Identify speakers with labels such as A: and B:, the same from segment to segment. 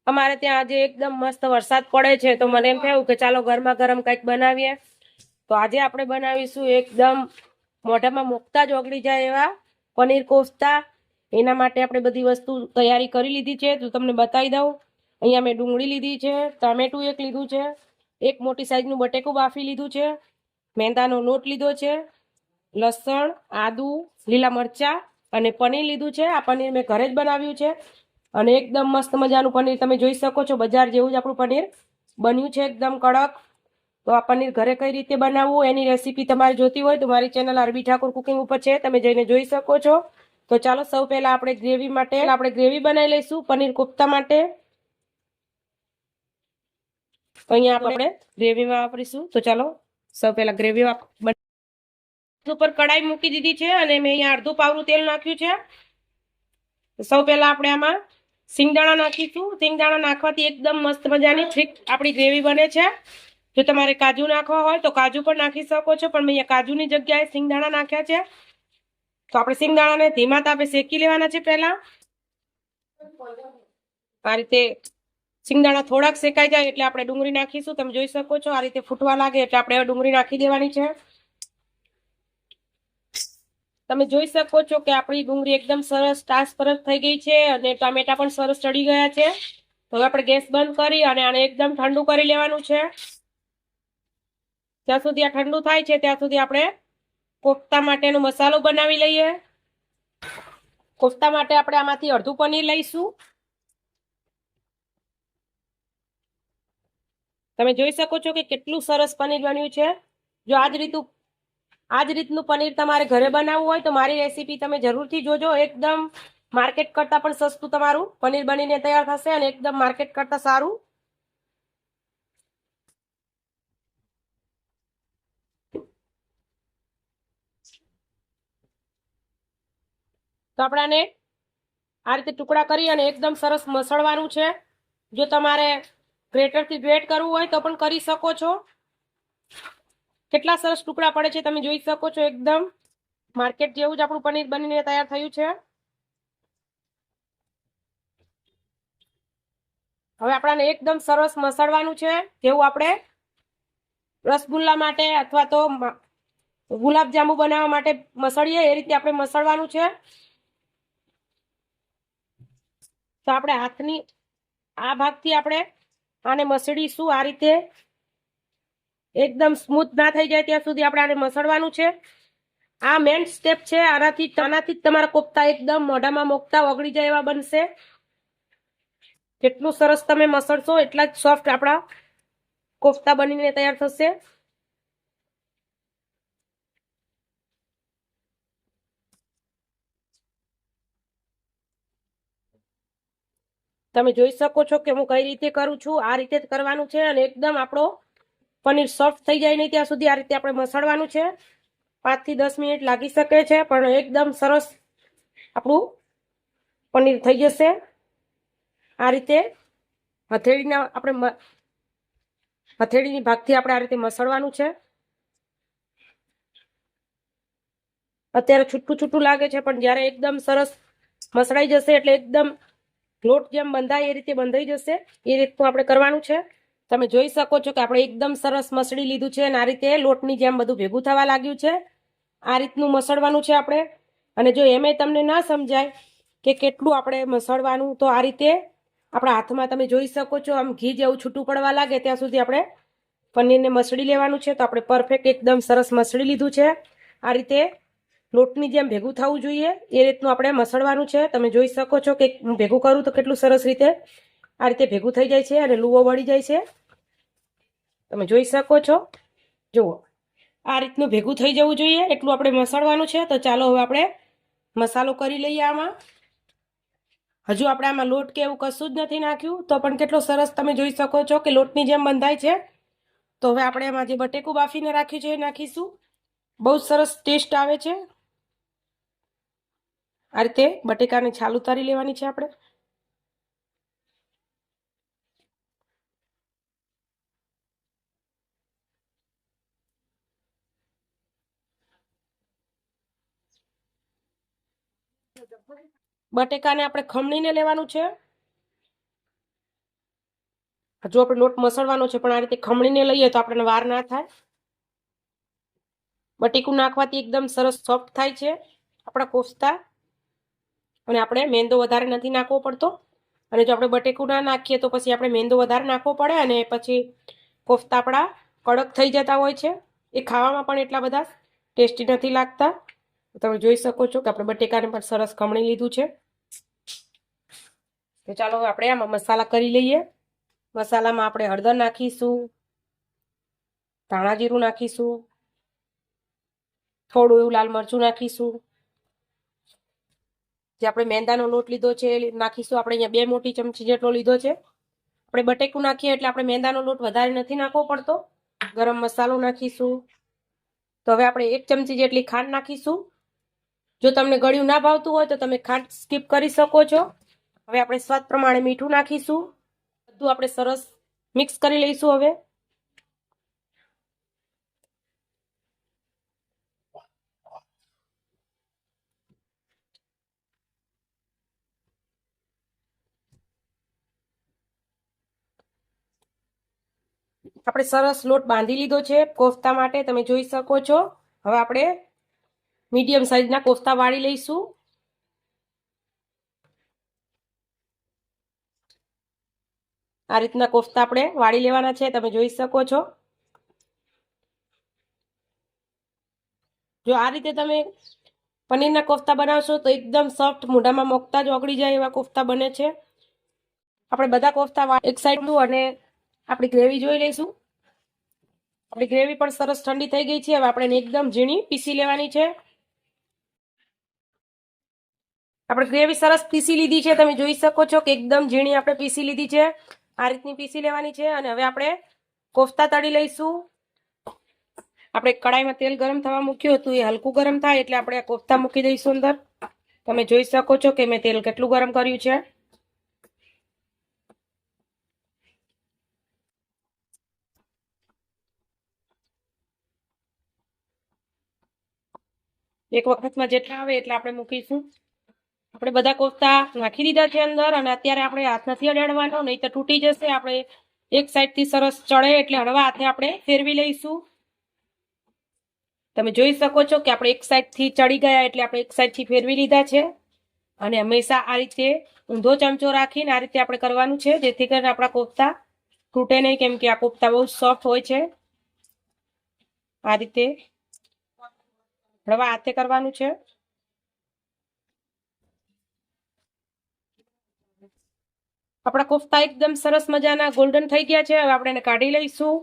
A: અમારે ત્યાં આજે એકદમ મસ્ત વરસાદ પડે છે, તો મને એમ થયું કે ચાલો ગરમા ગરમ કંઈક બનાવીએ. તો આજે આપણે બનાવીશું એકદમ મોઢામાં મૂકતા જ ઓગળી જાય એવા પનીર કોફતા. એના માટે આપણે બધી વસ્તુ તૈયારી કરી લીધી છે, તો તમને બતાવી દઉં. અહીંયા મેં ડુંગળી લીધી છે, ટામેટું એક લીધું છે, એક મોટી સાઈઝનું બટેકું બાફી લીધું છે, મેંદાનો લોટ લીધો છે, લસણ, આદુ, લીલા મરચાં અને પનીર લીધું છે. આ પનીર મેં ઘરે જ બનાવ્યું છે અને એકદમ મસ્ત મજાનું પનીર તમે જોઈ શકો છો. બજાર જેવું જ આપણું પનીર બન્યું છે, એકદમ કડક. તો આ પનીર ઘરે કઈ રીતે બનાવવું એની રેસીપી તમારે જોતી હોય તો મારી ચેનલ અરબી ઠાકોર કુકિંગ ઉપર છે, તમે જઈને જોઈ શકો છો. તો ચાલો સૌ પહેલા આપણે ગ્રેવી બનાવી લઈશું પનીર કોફતા માટે. તો અહીંયા આપણે ગ્રેવીમાં વાપરીશું. તો ચાલો સૌ પહેલા ગ્રેવી ઉપર કડાઈ મૂકી દીધી છે અને મેં અહીંયા અડધું પાવરું તેલ નાખ્યું છે. સૌ પહેલા આપણે આમાં સિંગદાણા નાખીશું. સિંગદાણા નાખવાથી એકદમ મસ્ત મજાની થીક આપણી ગ્રેવી બને છે. જો તમારે કાજુ નાખવા હોય તો કાજુ પણ નાખી શકો છો, પણ મેં અહીંયા કાજુની જગ્યાએ સિંગદાણા નાખ્યા છે. તો આપણે સિંગદાણાને ધીમા તાપે શેકી લેવાના છે. પહેલા આ રીતે સિંગદાણા થોડાક શેકાઈ જાય એટલે આપણે ડુંગળી નાખીશું. તમે જોઈ શકો છો આ રીતે ફૂટવા લાગે એટલે આપણે ડુંગળી નાખી દેવાની છે. તમે જોઈ શકો છો કે આપણી ડુંગળી એકદમ સરસ ટ્રાન્સપરન્ટ થઈ ગઈ છે અને ટામેટા પણ સરસ ચડી ગયા છે. તો હવે આપણે ગેસ બંધ કરી અને આને એકદમ ઠંડુ કરી લેવાનું છે. જ્યાં સુધી આ ઠંડુ થાય છે ત્યાં સુધી આપણે કોફતા માટેનો મસાલો બનાવી લઈએ. કોફતા માટે આપણે આમાંથી અડધું પનીર લઈશું. તમે જોઈ શકો છો કે કેટલું સરસ પનીર બન્યું છે. જો આ જ રીતનું પનીર તમારે ઘરે બનાવવું હોય તો મારી રેસીપી તમે જરૂરથી જોજો. એકદમ માર્કેટ કરતાં પણ સસ્તું તમારું પનીર બનીને તૈયાર થશે અને એકદમ માર્કેટ કરતાં સારું. તો આપણાને આ રીતે ટુકડા કરી અને એકદમ સરસ મસળવાનું છે. જો તમારે ગ્રેટરથી ગ્રેટ કરવું હોય તો પણ કરી શકો છો. કેટલા સરસ ટુકડા પડે છે તમે જોઈ શકો છો. એકદમ માર્કેટ જેવું જ આપણું પનીર બનીને તૈયાર થયું છે. હવે આપણાને એકદમ સરસ મસળવાનું છે. જેવું આપણે રસગુલ્લા માટે અથવા તો ગુલાબજાંબુ બનાવવા માટે મસળીએ એ રીતે આપણે મસળવાનું છે. તો આપણે હાથની આ ભાગથી આપણે આને મસળીશું. આ રીતે એકદમ સ્મૂથ ના થઈ જાય ત્યાં સુધી આપણે આને મસળવાનું છે. આ મેઇન સ્ટેપ છે. આનાથી જ તમારા કોફતા એકદમ મોઢામાં મૂકતા ઓગળી જાય એવા બનશે. જેટલું સરસ તમે મસળશો એટલા જ સોફ્ટ આપણા કોફતા બનીને તૈયાર થશે. તમે જોઈ શકો છો કે હું કઈ રીતે કરું છું. આ રીતે જ કરવાનું છે અને એકદમ આપણો પનીર સોફ્ટ થઈ જાય નહીં ત્યાં સુધી આ રીતે આપણે મસળવાનું છે. 5 થી 10 મિનિટ લાગી શકે છે, પણ એકદમ સરસ આપણું પનીર થઈ જશે. આ રીતે હથેળીની ભાગથી આપણે આ રીતે મસળવાનું છે. અત્યારે છૂટું છૂટું લાગે છે, પણ જ્યારે એકદમ સરસ મસળાઈ જશે એટલે એકદમ લોટ જેમ બંધાય એ રીતે બંધાઈ જશે. એ રીતનું આપણે કરવાનું છે. તમે જોઈ શકો છો કે આપણે એકદમ સરસ મસળી લીધું છે અને આ રીતે લોટની જેમ બધું ભેગું થવા લાગ્યું છે. આ રીતનું મસળવાનું છે આપણે. અને જો એમે તમને ના સમજાય કે કેટલું આપણે મસળવાનું તો આ રીતે આપણા હાથમાં તમે જોઈ શકો છો આમ ઘી જેવું છૂટું પડવા લાગે ત્યાં સુધી આપણે પનીરને મસળી લેવાનું છે. તો આપણે પરફેક્ટ એકદમ સરસ મસળી લીધું છે. આ રીતે લોટની જેમ ભેગું થવું જોઈએ એ રીતનું આપણે મસળવાનું છે. તમે જોઈ શકો છો કે હું ભેગું કરું તો કેટલું સરસ રીતે આ રીતે ભેગું થઈ જાય છે અને લુવો વળી જાય છે. તમે જોઈ શકો છો. જુઓ આ રીતનું ભેગું થઈ જવું જોઈએ એટલું આપણે મસળવાનું છે. તો ચાલો હવે આપણે મસાલો કરી લઈએ. આમાં હજુ આપણે આમાં લોટ કે એવું કશું જ નથી નાખ્યું તો પણ કેટલો સરસ તમે જોઈ શકો છો કે લોટની જેમ બંધાય છે. તો હવે આપણે એમાં જે બટેકું બાફીને રાખ્યું છે એ નાખીશું. બહુ સરસ ટેસ્ટ આવે છે. આ રીતે બટેકાની છાલ ઉતારી લેવાની છે આપણે. બટેકાને આપણે ખમણીને લેવાનું છે. હજુ આપણે લોટ મસળવાનો છે, પણ આ રીતે ખમણીને લઈએ તો આપણને વાર ના થાય. બટેકું નાખવાથી એકદમ સરસ સોફ્ટ થાય છે આપણા કોફતા. અને આપણે મેંદો વધારે નથી નાખવો પડતો. અને જો આપણે બટેકું ના નાખીએ તો પછી આપણે મેંદો વધારે નાખવો પડે અને પછી કોફતા આપણા કડક થઈ જતા હોય છે. એ ખાવામાં પણ એટલા બધા ટેસ્ટી નથી લાગતા. તમે જોઈ શકો છો કે આપણે બટેકાને પણ સરસ ખમણી લીધું છે. તો ચાલો આપણે આમાં મસાલા કરી લઈએ. મસાલામાં આપણે હળદર નાખીશું, ધાણા જીરું નાખીશું, થોડું એવું લાલ મરચું નાખીશું. જે આપણે મેંદાનો લોટ લીધો છે એ નાખીશું. આપણે અહીંયા 2 મોટી ચમચી જેટલો લીધો છે. આપણે બટેકું નાખીએ એટલે આપણે મેંદાનો લોટ વધારે નથી નાખવો પડતો. ગરમ મસાલો નાખીશું. તો હવે આપણે 1 ચમચી જેટલી ખાંડ નાખીશું. જો તમને ગળ્યું ના ભાવતું હોય તો તમે ખાંડ સ્કીપ કરી શકો છો. હવે આપણે સ્વાદ પ્રમાણે મીઠું નાખીશું. બધું આપણે સરસ મિક્સ કરી લઈશું. હવે આપણે સરસ લોટ બાંધી લીધો છે કોફતા માટે, તમે જોઈ શકો છો. હવે આપણે મીડિયમ સાઈઝના કોફતા વાળી લઈશું. આ રીતના કોફતા આપણે વાળી લેવાના છે, તમે જોઈ શકો છો. જો આ રીતે તમે પનીરના કોફતા બનાવશો તો એકદમ સોફ્ટ, મોઢામાં મોકતા જ ઓગળી જાય એવા કોફતા બને છે. આપણે બધા કોફતા એક સાઈડનું અને આપણી ગ્રેવી જોઈ લઈશું. આપણી ગ્રેવી પણ સરસ ઠંડી થઈ ગઈ છે. હવે આપણે એકદમ ઝીણી પીસી લેવાની છે. આપણે ગ્રેવી સરસ પીસી લીધી છે, તમે જોઈ શકો છો કે એકદમ ઝીણી આપણે પીસી લીધી છે. આ રીતની પીસી લેવાની છે. અને હવે આપણે કોફતા તળી લઈશું. આપણે કડાઈમાં તેલ ગરમ થવા મૂક્યું હતું, એ હલકું ગરમ થાય એટલે આપણે કોફતા મૂકી દઈશું અંદર. તમે જોઈ શકો છો કે મેં તેલ કેટલું ગરમ કર્યું છે. એક વખતમાં જેટલા આવે એટલા આપણે મૂકીશું. આપણે બધા કોફતા નાખી દીધા છે અંદર. અને અત્યારે આપણે હાથ નથી અડાડવાનો, નહીં તો તૂટી જશે. આપણે એક સાઈડથી સરસ ચડે એટલે હળવા હાથે આપણે ફેરવી લઈશું. તમે જોઈ શકો છો કે આપણે એક સાઈડથી ચડી ગયા એટલે આપણે એક સાઈડથી ફેરવી લીધા છે. અને હંમેશા આ રીતે ઊંધો ચમચો રાખીને આ રીતે આપણે કરવાનું છે, જેથી કરીને આપણા કોફતા તૂટે નહીં, કેમ કે આ કોફતા બહુ સોફ્ટ હોય છે. આ રીતે હળવા હાથે કરવાનું છે. આપણા કોફતા એકદમ સરસ મજાના ગોલ્ડન થઈ ગયા છે. હવે આપણે એને કાઢી લઈશું.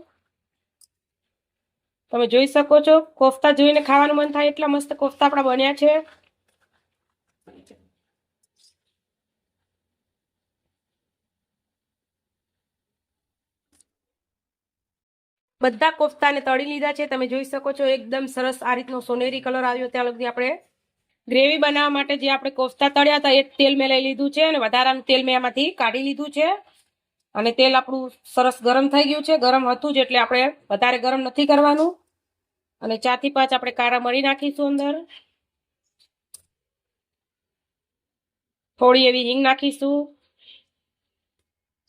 A: તમે જોઈ શકો છો, કોફતા જોઈને ખાવાનું મન થાય એટલા મસ્ત કોફતા આપણા બન્યા છે. બધા કોફતાને તળી લીધા છે, તમે જોઈ શકો છો. એકદમ સરસ આ રીતનો સોનેરી કલર આવ્યો ત્યાં લગી આપણે ગ્રેવી બનાવવા માટે જે આપણે કોફતા તળ્યા હતા એ તેલ મેં લઈ લીધું છે. અને વધારાનું તેલ મેં એમાંથી કાઢી લીધું છે. અને તેલ આપણું સરસ ગરમ થઈ ગયું છે. ગરમ હતું જ એટલે આપણે વધારે ગરમ નથી કરવાનું. અને 4 થી 5 આપણે કાળા મરી નાખીશું અંદર. થોડી એવી હિંગ નાખીશું.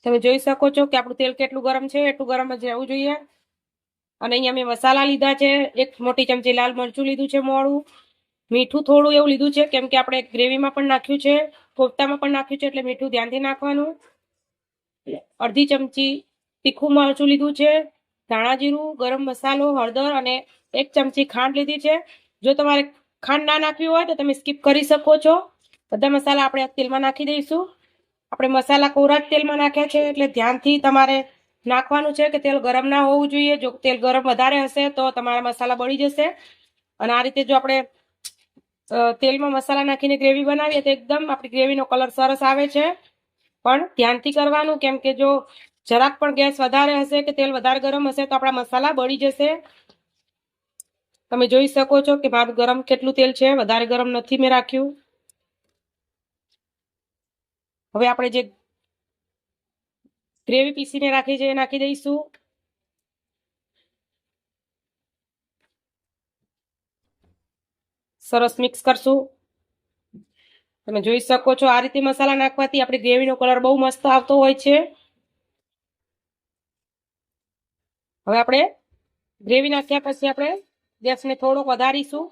A: તમે જોઈ શકો છો કે આપણું તેલ કેટલું ગરમ છે, એટલું ગરમ જ રહેવું જોઈએ. અને અહીંયા મેં મસાલા લીધા છે. 1 મોટી ચમચી લાલ મરચું લીધું છે મોળું. મીઠું થોડું એવું લીધું છે, કેમ કે આપણે ગ્રેવીમાં પણ નાખ્યું છે, કોફતામાં પણ નાખ્યું છે, એટલે મીઠું ધ્યાનથી નાખવાનું. અડધી ચમચી તીખું મરચું લીધું છે, ધાણા જીરું, ગરમ મસાલો, હળદર અને 1 ચમચી ખાંડ લીધી છે. જો તમારે ખાંડ ના નાખવી હોય તો તમે સ્કીપ કરી શકો છો. બધા મસાલા આપણે આ તેલમાં નાખી દઈશું. આપણે મસાલા કોરા તેલમાં નાખ્યા છે, એટલે ધ્યાનથી તમારે નાખવાનું છે કે તેલ ગરમ ના હોવું જોઈએ. જો તેલ ગરમ વધારે હશે તો તમારા મસાલા બળી જશે. અને આ રીતે જો આપણે તેલમાં મસાલા નાખીને ગ્રેવી બનાવીએ તો એકદમ આપણી ગ્રેવીનો કલર સરસ આવે છે. પણ ધ્યાનથી કરવાનું, કેમ કે જો જરાક પણ ગેસ વધારે હશે કે તેલ વધારે ગરમ હશે તો આપણા મસાલા બળી જશે. તમે જોઈ શકો છો કે મારું ગરમ કેટલું તેલ છે, વધારે ગરમ નથી મેં રાખ્યું. હવે આપણે જે ગ્રેવી પીસીને રાખી છે એ નાખી દઈશું. સરસ મિક્સ કરશું. તમે જોઈ શકો છો આ રીતે મસાલા નાખવાથી આપણી ગ્રેવીનો કલર બહુ મસ્ત આવતો હોય છે. હવે આપણે ગ્રેવી નાખ્યા પછી આપણે ગેસને થોડોક વધારીશું.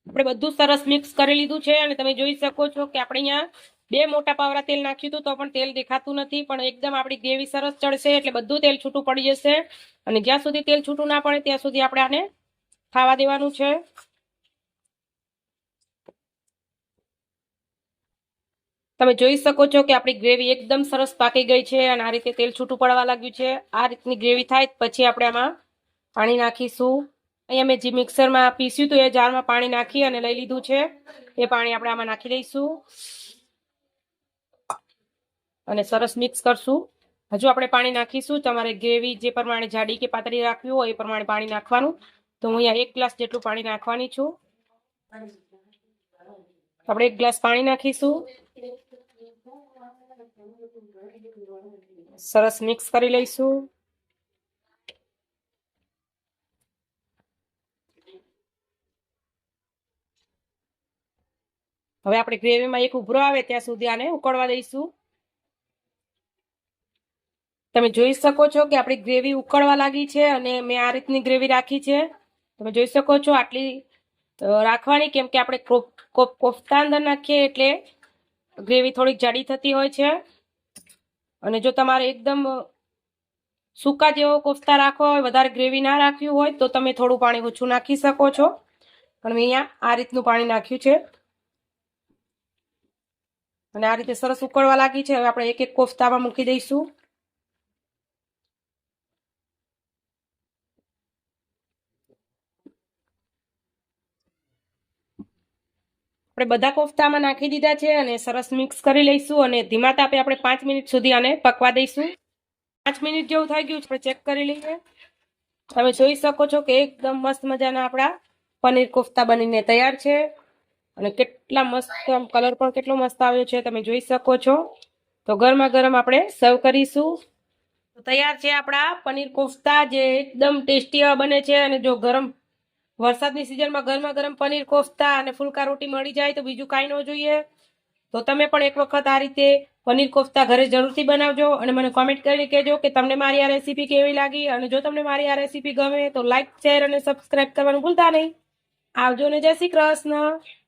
A: આપણે બધું સરસ મિક્સ કરી લીધું છે અને તમે જોઈ શકો છો કે આપણે અહીંયા 2 મોટા પાવરા તેલ નાખ્યું હતું તો પણ તેલ દેખાતું નથી, પણ એકદમ આપણી ગ્રેવી સરસ ચડશે એટલે બધું તેલ છૂટું પડી જશે. અને જ્યાં સુધી તેલ છૂટું ના પડે ત્યાં સુધી આપણે આને ખાવા દેવાનું છે. તમે જોઈ શકો છો કે આપણી ગ્રેવી એકદમ સરસ પાકી ગઈ છે અને આ રીતે તેલ છૂટું પડવા લાગ્યું છે. આ રીતની ગ્રેવી થાય પછી આપણે આમાં પાણી નાખીશું. અહીંયા મેં જે મિક્સરમાં પીસ્યું હતું એ જારમાં પાણી નાખી અને લઈ લીધું છે. એ પાણી આપણે આમાં નાખી દઈશું અને સરસ મિક્સ કરશું. હજુ આપણે પાણી નાખીશું. તમારે ગ્રેવી જે પ્રમાણે જાડી કે પાતળી રાખવી હોય એ પ્રમાણે પાણી નાખવાનું. તો હું અહીંયા 1 ગ્લાસ જેટલું પાણી નાખવાની છું. આપણે 1 ગ્લાસ પાણી નાખીશું. સરસ મિક્સ કરી લઈશું. હવે આપણે ગ્રેવીમાં એક ઉભરો આવે ત્યાં સુધી આને ઉકળવા દઈશું. તમે જોઈ શકો છો કે આપણી ગ્રેવી ઉકળવા લાગી છે અને મેં આ રીતની ગ્રેવી રાખી છે. તમે જોઈ શકો છો આટલી રાખવાની, કેમ કે આપણે કોફતા અંદર નાખીએ એટલે ગ્રેવી થોડીક જાડી થતી હોય છે. અને જો તમારે એકદમ સૂકા જેવો કોફતા રાખવા હોય, વધારે ગ્રેવી ના રાખવી હોય તો તમે થોડું પાણી ઓછું નાખી શકો છો. પણ મેં અહીંયા આ રીતનું પાણી નાખ્યું છે અને આ રીતે સરસ ઉકળવા લાગી છે. હવે આપણે એક એક કોફતામાં મૂકી દઈશું. આપણે બધા કોફતામાં નાખી દીધા છે અને સરસ મિક્સ કરી લઈશું અને ધીમા તાપે આપણે 5 મિનિટ સુધી આને પકવા દઈશું. 5 મિનિટ જેવું થઈ ગયું છે, આપણે ચેક કરી લઈએ. તમે જોઈ શકો છો કે એકદમ મસ્ત મજાના આપણા પનીર કોફતા બનીને તૈયાર છે અને કેટલા મસ્ત કલર પણ કેટલો મસ્ત આવ્યો છે તમે જોઈ શકો છો. તો ગરમા ગરમ આપણે સર્વ કરીશું. તો તૈયાર છે આપણા પનીર કોફતા, જે એકદમ ટેસ્ટી બને છે. અને જો વરસાદની સિઝનમાં ગરમા ગરમ પનીર કોફતા અને ફુલકા રોટી મળી જાય તો બીજું કાંઈ ન જોઈએ. તો તમે પણ એક વખત આ રીતે પનીર કોફતા ઘરે જરૂરથી બનાવજો અને મને કોમેન્ટ કરીને કહેજો કે તમને મારી આ રેસીપી કેવી લાગી. અને જો તમને મારી આ રેસીપી ગમે તો લાઈક, શેર અને સબસ્ક્રાઈબ કરવાનું ભૂલતા નહીં. આવજો ને જય શ્રી કૃષ્ણ.